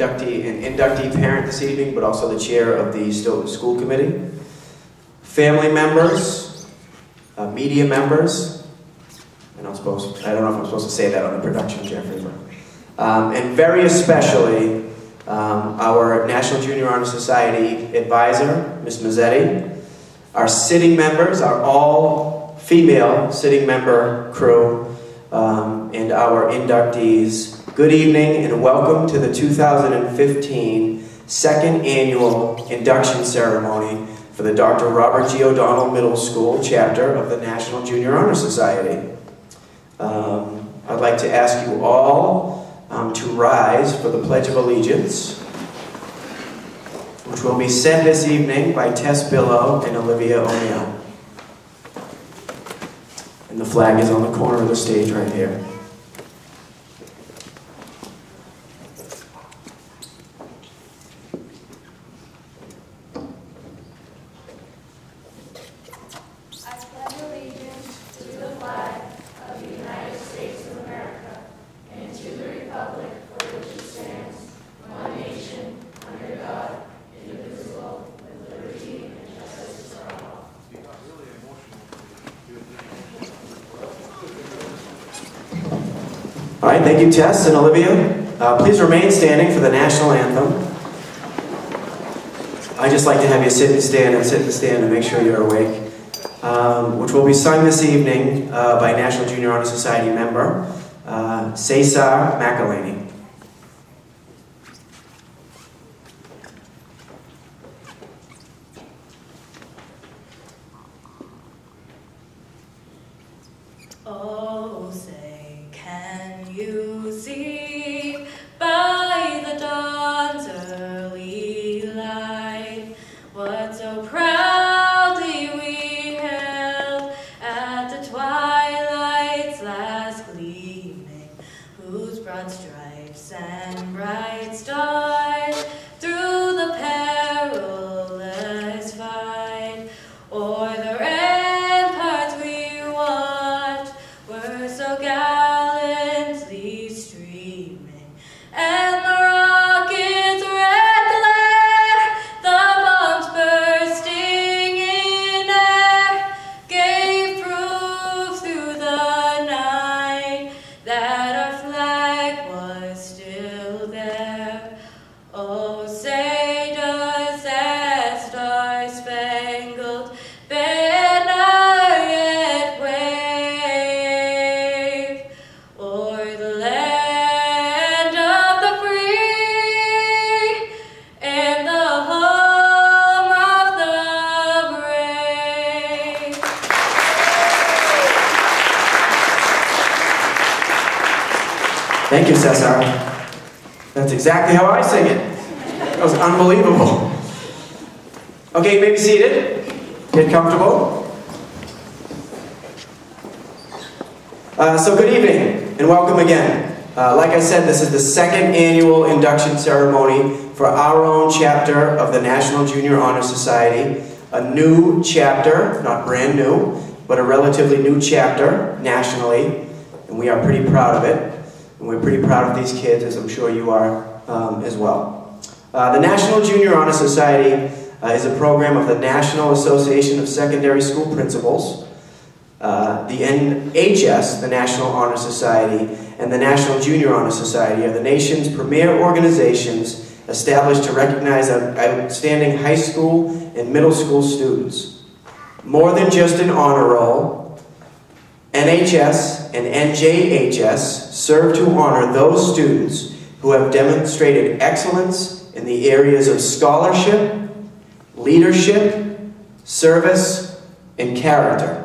inductee and inductee parent this evening, but also the chair of the Stoughton School Committee. Family members, media members, I don't know if I'm supposed to say that on the production, Jeffrey, and very especially our National Junior Honor Society advisor, Ms. Mazzetti. Our sitting members, our all-female sitting member crew, and our inductees. Good evening and welcome to the 2015 second annual induction ceremony for the Dr. Robert G. O'Donnell Middle School chapter of the National Junior Honor Society. I'd like to ask you all to rise for the Pledge of Allegiance, which will be said this evening by Tess Billow and Olivia O'Neill. And the flag is on the corner of the stage right here. All right, thank you, Tess and Olivia. Please remain standing for the national anthem. I just like to have you sit and stand and make sure you're awake, which will be sung this evening by National Junior Honor Society member Cesar McElhaney. Oh, say, can you see by the dawn's early light what so proudly we hailed at the twilight's last gleaming, whose broad stripes and bright stars through the perilous fight o'er the ramparts we watched were so gallantly streaming, and the rocket's red glare, the bombs bursting in air, gave proof through the night that our flag was still there. Oh, say does that star-spangled banner yet wave o'er the land of the free and the home of the brave? Thank you, Cesar. That's exactly how I sing it. That was unbelievable. Okay, you may be seated. Get comfortable. So good evening and welcome again. Like I said, this is the second annual induction ceremony for our own chapter of the National Junior Honor Society. A new chapter, not brand new, but a relatively new chapter nationally. And we are pretty proud of it. And we're pretty proud of these kids, as I'm sure you are as well. The National Junior Honor Society is a program of the National Association of Secondary School Principals, the NJHS, the National Honor Society, and the National Junior Honor Society are the nation's premier organizations established to recognize outstanding high school and middle school students. More than just an honor roll, NHS and NJHS serve to honor those students who have demonstrated excellence in the areas of scholarship, leadership, service, and character.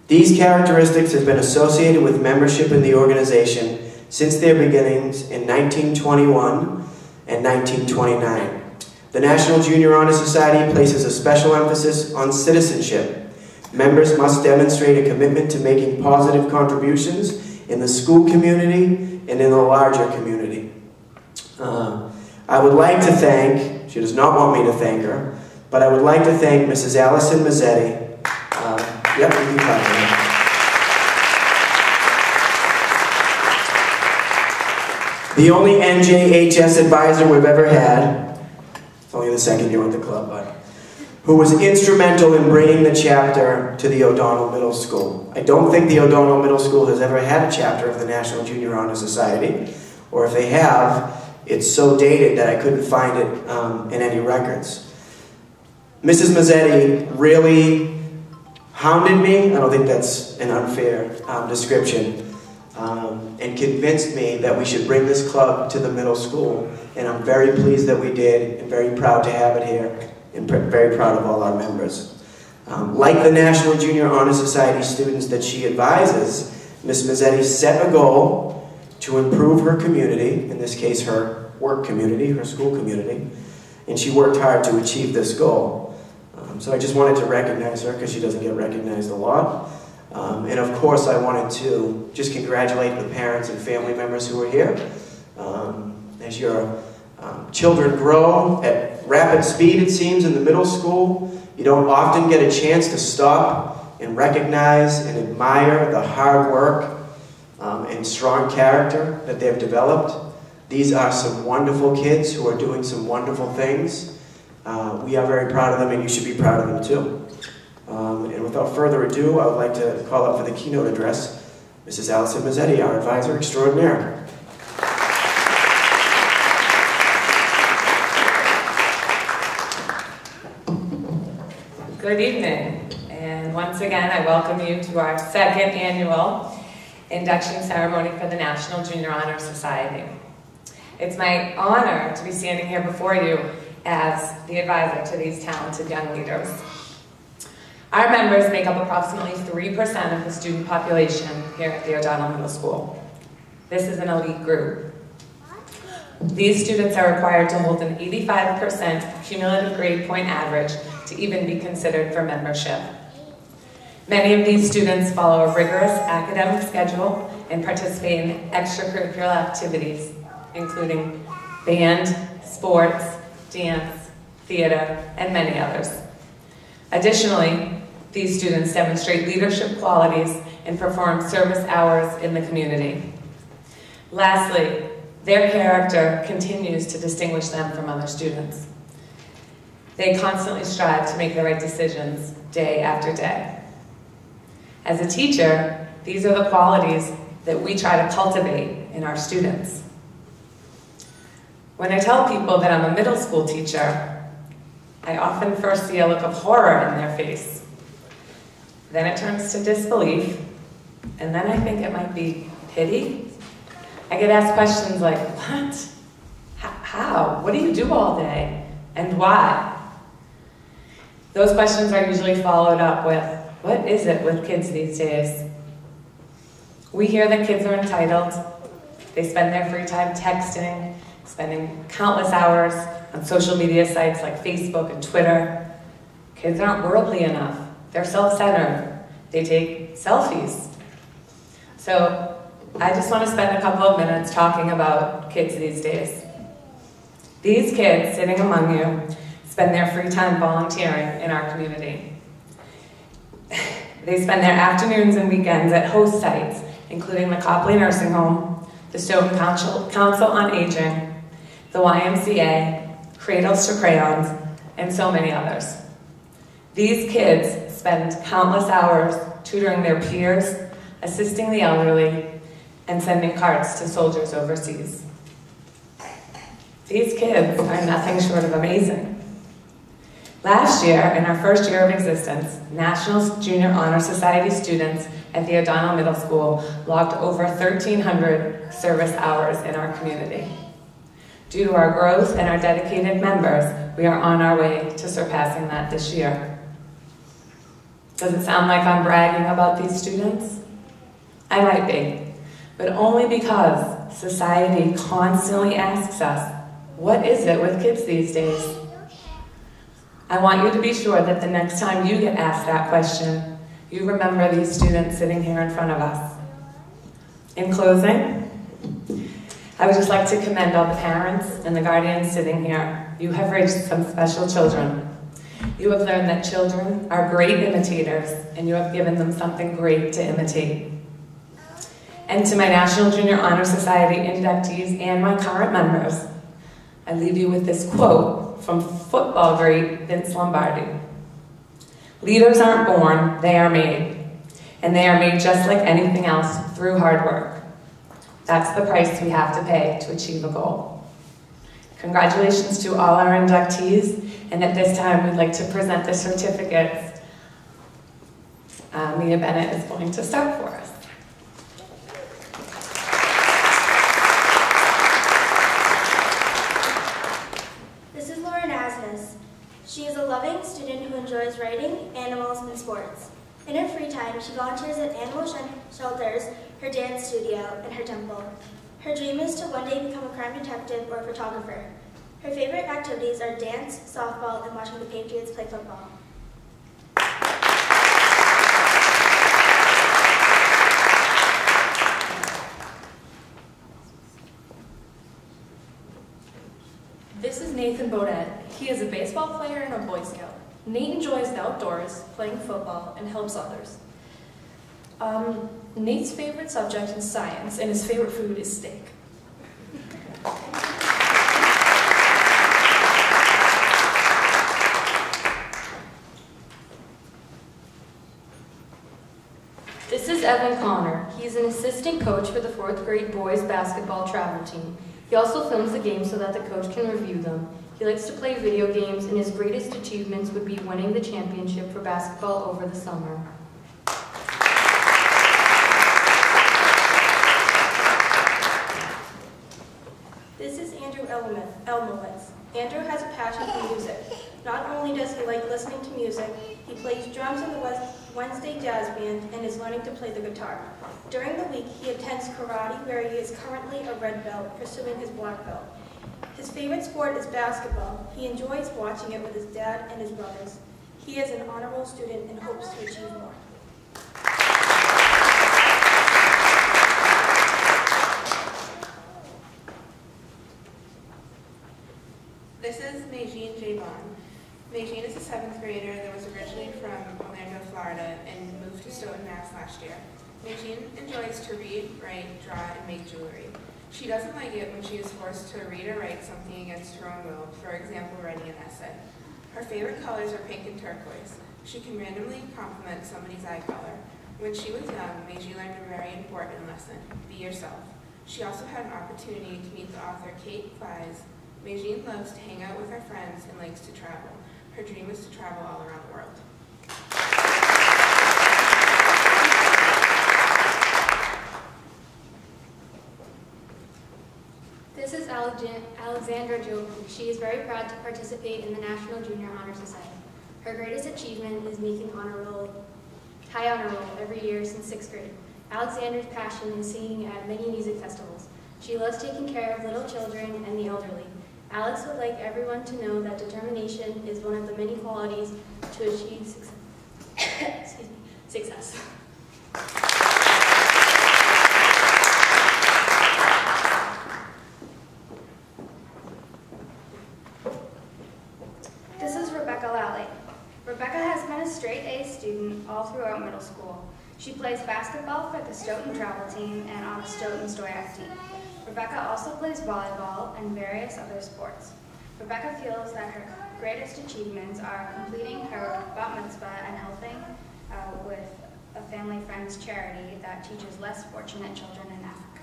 These characteristics have been associated with membership in the organization since their beginnings in 1921 and 1929. The National Junior Honor Society places a special emphasis on citizenship. Members must demonstrate a commitment to making positive contributions in the school community and in the larger community. I would like to thank, she does not want me to thank her, but I would like to thank Mrs. Allison Mazzetti. Yep, you can talk to her. the only NJHS advisor we've ever had, it's only the second year with the club, but who was instrumental in bringing the chapter to the O'Donnell Middle School. I don't think the O'Donnell Middle School has ever had a chapter of the National Junior Honor Society, or if they have, it's so dated that I couldn't find it in any records. Mrs. Mazzetti really hounded me, I don't think that's an unfair description, and convinced me that we should bring this club to the middle school, and I'm very pleased that we did, and very proud to have it here, and very proud of all our members. Like the National Junior Honor Society students that she advises, Ms. Mazzetti set a goal to improve her community, in this case her work community, her school community, and she worked hard to achieve this goal. So I just wanted to recognize her because she doesn't get recognized a lot. And of course I wanted to just congratulate the parents and family members who are here. As your children grow at rapid speed, it seems, in the middle school, you don't often get a chance to stop and recognize and admire the hard work and strong character that they've developed. These are some wonderful kids who are doing some wonderful things. We are very proud of them, and you should be proud of them too. And without further ado, I would like to call up for the keynote address Mrs. Allison Mazzetti, our advisor extraordinaire. Good evening, and once again I welcome you to our second annual induction ceremony for the National Junior Honor Society. It's my honor to be standing here before you as the advisor to these talented young leaders. Our members make up approximately 3% of the student population here at the O'Donnell Middle School. This is an elite group. These students are required to hold an 85% cumulative grade point average to even be considered for membership. Many of these students follow a rigorous academic schedule and participate in extracurricular activities, including band, sports, dance, theater, and many others. Additionally, these students demonstrate leadership qualities and perform service hours in the community. Lastly, their character continues to distinguish them from other students. They constantly strive to make the right decisions day after day. As a teacher, these are the qualities that we try to cultivate in our students. When I tell people that I'm a middle school teacher, I often first see a look of horror in their face. Then it turns to disbelief, and then I think it might be pity. I get asked questions like, what? How? What do you do all day? And why? Those questions are usually followed up with, what is it with kids these days? We hear that kids are entitled. They spend their free time texting, spending countless hours on social media sites like Facebook and Twitter. Kids aren't worldly enough. They're self-centered. They take selfies. So I just want to spend a couple of minutes talking about kids these days. These kids sitting among you spend their free time volunteering in our community. They spend their afternoons and weekends at host sites, including the Copley Nursing Home, the Stoughton Council on Aging, the YMCA, Cradles to Crayons, and so many others. These kids spend countless hours tutoring their peers, assisting the elderly, and sending cards to soldiers overseas. These kids are nothing short of amazing. Last year, in our first year of existence, National Junior Honor Society students at the O'Donnell Middle School logged over 1,300 service hours in our community. Due to our growth and our dedicated members, we are on our way to surpassing that this year. Does it sound like I'm bragging about these students? I might be, but only because society constantly asks us, what is it with kids these days? I want you to be sure that the next time you get asked that question, you remember these students sitting here in front of us. In closing, I would just like to commend all the parents and the guardians sitting here. You have raised some special children. You have learned that children are great imitators, and you have given them something great to imitate. And to my National Junior Honor Society inductees and my current members, I leave you with this quote from football great Vince Lombardi. Leaders aren't born, they are made. And they are made just like anything else through hard work. That's the price we have to pay to achieve a goal. Congratulations to all our inductees, and at this time we'd like to present the certificates. Mia Bennett is going to start for us. This is Lauren Asmus. She is a loving student who enjoys writing, animals, and sports. In her free time, she volunteers at animal shelters, her dance studio, and her temple. Her dream is to one day become a crime detective or a photographer. Her favorite activities are dance, softball, and watching the Patriots play football. This is Nathan Baudet. He is a baseball player and a Boy Scout. Nate enjoys the outdoors, playing football, and helps others. Nate's favorite subject is science, and his favorite food is steak. This is Evan Connor. He's an assistant coach for the 4th grade boys basketball travel team. He also films the games so that the coach can review them. He likes to play video games, and his greatest achievements would be winning the championship for basketball over the summer. This is Andrew Elmowitz. Andrew has a passion for music. Not only does he like listening to music, he plays drums in the Wednesday Jazz Band and is learning to play the guitar. During the week, he attends karate, where he is currently a red belt, pursuing his black belt. His favorite sport is basketball. He enjoys watching it with his dad and his brothers. He is an honorable student and hopes to achieve more. This is Najeen J. Bond. Najeen is a 7th grader that was originally from Orlando, Florida, and moved to Stoughton, Mass. last year. Najeen enjoys to read, write, draw, and make jewelry. She doesn't like it when she is forced to read or write something against her own will, for example, writing an essay. Her favorite colors are pink and turquoise. She can randomly compliment somebody's eye color. When she was young, Meiji learned a very important lesson: be yourself. She also had an opportunity to meet the author Kate Clyde. Meiji loves to hang out with her friends and likes to travel. Her dream is to travel all around the world. This is Alexandra Jobu. She is very proud to participate in the National Junior Honor Society. Her greatest achievement is making high honor roll every year since 6th grade. Alexandra's passion is singing at many music festivals. She loves taking care of little children and the elderly. Alex would like everyone to know that determination is one of the many qualities to achieve success. This is Rebecca Lally. Rebecca has been a straight A student all throughout middle school. She plays basketball for the Stoughton travel team and on the Stoughton Stoyak team. Rebecca also plays volleyball and various other sports. Rebecca feels that her greatest achievements are completing her bat mitzvah and helping with a family friend's charity that teaches less fortunate children in Africa.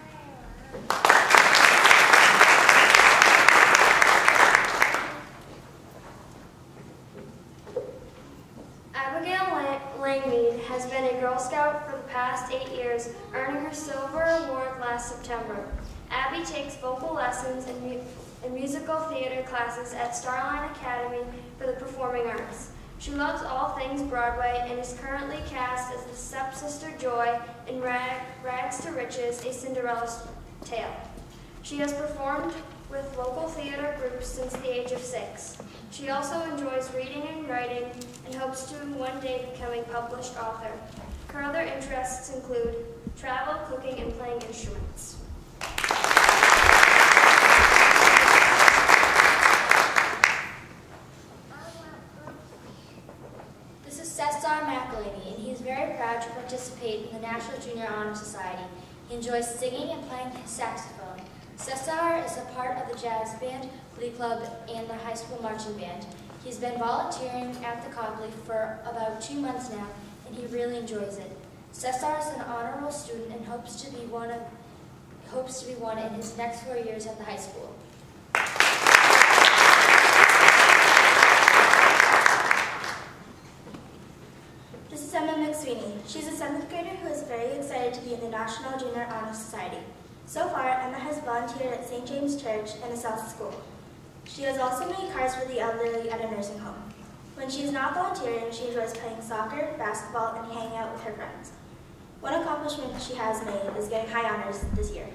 Abigail Langmead has been a Girl Scout for the past 8 years, earning her Silver Award last September. Abby takes vocal lessons and musical theater classes at Starline Academy for the Performing Arts. She loves all things Broadway and is currently cast as the stepsister Joy in Rags to Riches, A Cinderella Tale. She has performed with local theater groups since the age of 6. She also enjoys reading and writing and hopes to one day become a published author. Her other interests include travel, cooking, and playing instruments. This is Cesar McElhaney, and he is very proud to participate in the National Junior Honor Society. He enjoys singing and playing his saxophone. Cesar is a part of the jazz band, glee club, and the high school marching band. He's been volunteering at the Copley for about 2 months now, and he really enjoys it. Cesar is an honor roll student and hopes to be one in his next 4 years at the high school. This is Emma McSweeney. She's a 7th grader who is very excited to be in the National Junior Honor Society. So far, Emma has volunteered at St. James Church and a South School. She has also made cards for the elderly at a nursing home. When she is not volunteering, she enjoys playing soccer, basketball, and hanging out with her friends. One accomplishment she has made is getting high honors this year.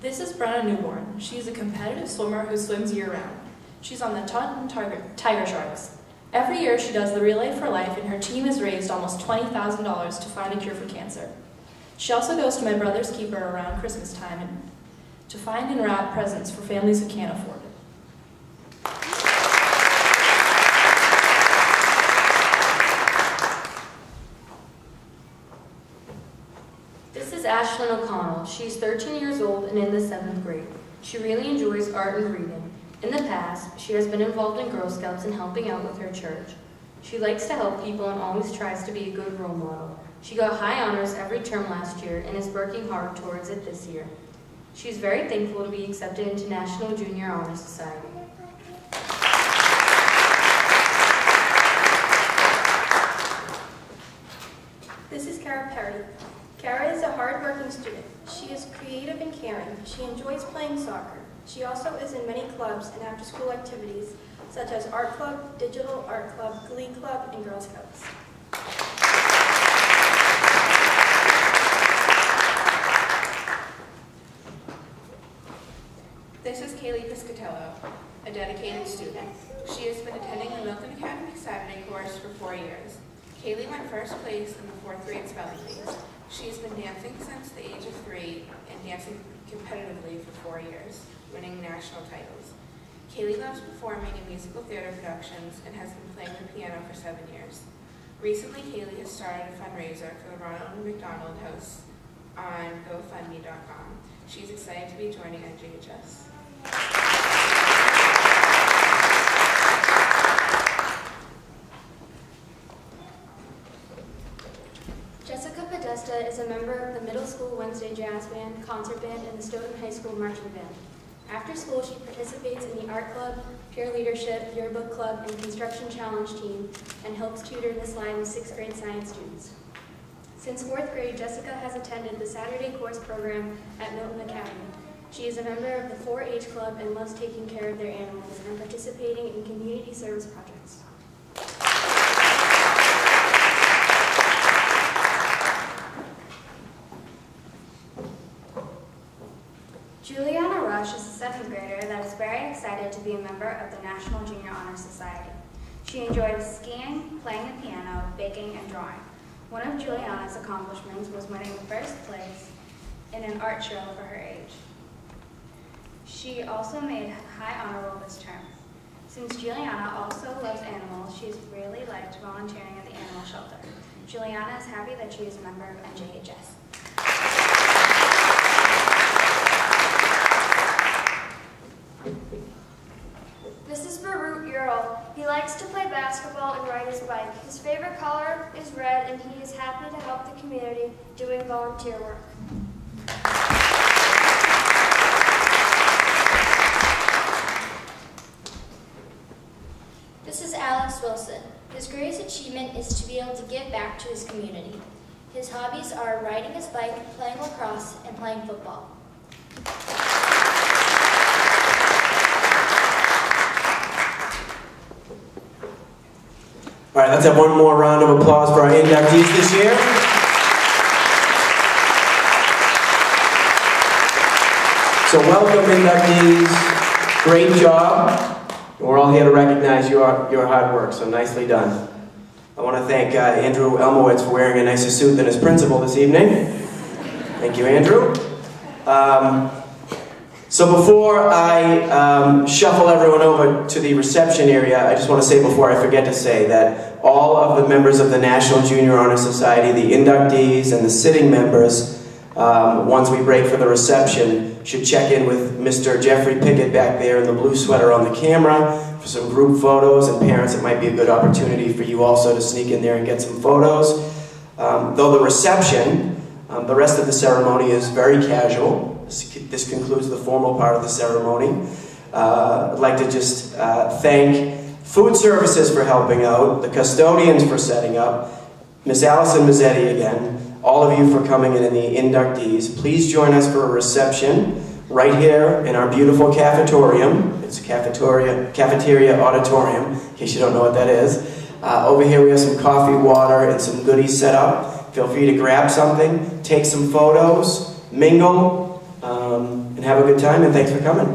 This is Brenna Newborn. She's a competitive swimmer who swims year-round. She's on the Taunton Tiger Sharks. Every year she does the Relay for Life, and her team has raised almost $20,000 to find a cure for cancer. She also goes to My Brother's Keeper around Christmas time to find and wrap presents for families who can't afford it. This is Ashlyn O'Connell. She's 13 years old and in the 7th grade. She really enjoys art and reading. In the past, she has been involved in Girl Scouts and helping out with her church. She likes to help people and always tries to be a good role model. She got high honors every term last year and is working hard towards it this year. She's very thankful to be accepted into National Junior Honor Society. This is Kara Perry. Kara is a hard-working student. She is creative and caring. She enjoys playing soccer. She also is in many clubs and after-school activities, such as Art Club, Digital Art Club, Glee Club, and Girl Scouts. This is Kaylee Piscatello, a dedicated student. She has been attending the Milton Academy Saturday course for 4 years. Kaylee went first place in the 4th grade spelling bees. She's been dancing since the age of 3 and dancing competitively for 4 years, winning national titles. Kaylee loves performing in musical theater productions and has been playing the piano for 7 years. Recently, Kaylee has started a fundraiser for the Ronald McDonald House on GoFundMe.com. She's excited to be joining NJHS. Jessica Podesta is a member of the Middle School Wednesday Jazz Band, Concert Band, and the Stoughton High School Marching Band. After school, she participates in the Art Club, Peer Leadership, Yearbook Club, and Construction Challenge team, and helps tutor Miss Line with 6th grade science students. Since 4th grade, Jessica has attended the Saturday course program at Milton Academy. She is a member of the 4-H Club and loves taking care of their animals and participating in community service projects. Juliana Rush is a 7th grader that is very excited to be a member of the National Junior Honor Society. She enjoys skiing, playing the piano, baking, and drawing. One of Juliana's accomplishments was winning first place in an art show for her age. She also made high honor roll this term. Since Juliana also loves animals, she's really liked volunteering at the animal shelter. Juliana is happy that she is a member of NJHS. This is Barut Ural. He likes to play basketball and ride his bike. His favorite color is red, and he is happy to help the community doing volunteer work. This is Alex Wilson. His greatest achievement is to be able to give back to his community. His hobbies are riding his bike, playing lacrosse, and playing football. All right, let's have one more round of applause for our inductees this year. So welcome, inductees. Great job. We're all here to recognize your hard work, so nicely done. I want to thank Andrew Elmowitz for wearing a nicer suit than his principal this evening. Thank you, Andrew. So before I shuffle everyone over to the reception area, I just want to say before I forget to say that all of the members of the National Junior Honor Society, the inductees and the sitting members, once we break for the reception, should check in with Mr. Jeffrey Pickett back there in the blue sweater on the camera for some group photos, and parents, it might be a good opportunity for you also to sneak in there and get some photos. Though the reception, the rest of the ceremony is very casual. This concludes the formal part of the ceremony. I'd like to just thank Food Services for helping out, the custodians for setting up, Miss Allison Mazzetti again, all of you for coming in, and the inductees. Please join us for a reception right here in our beautiful cafetorium. It's a cafeteria auditorium, in case you don't know what that is. Over here we have some coffee, water, and some goodies set up. Feel free to grab something, take some photos, mingle, and have a good time, and thanks for coming.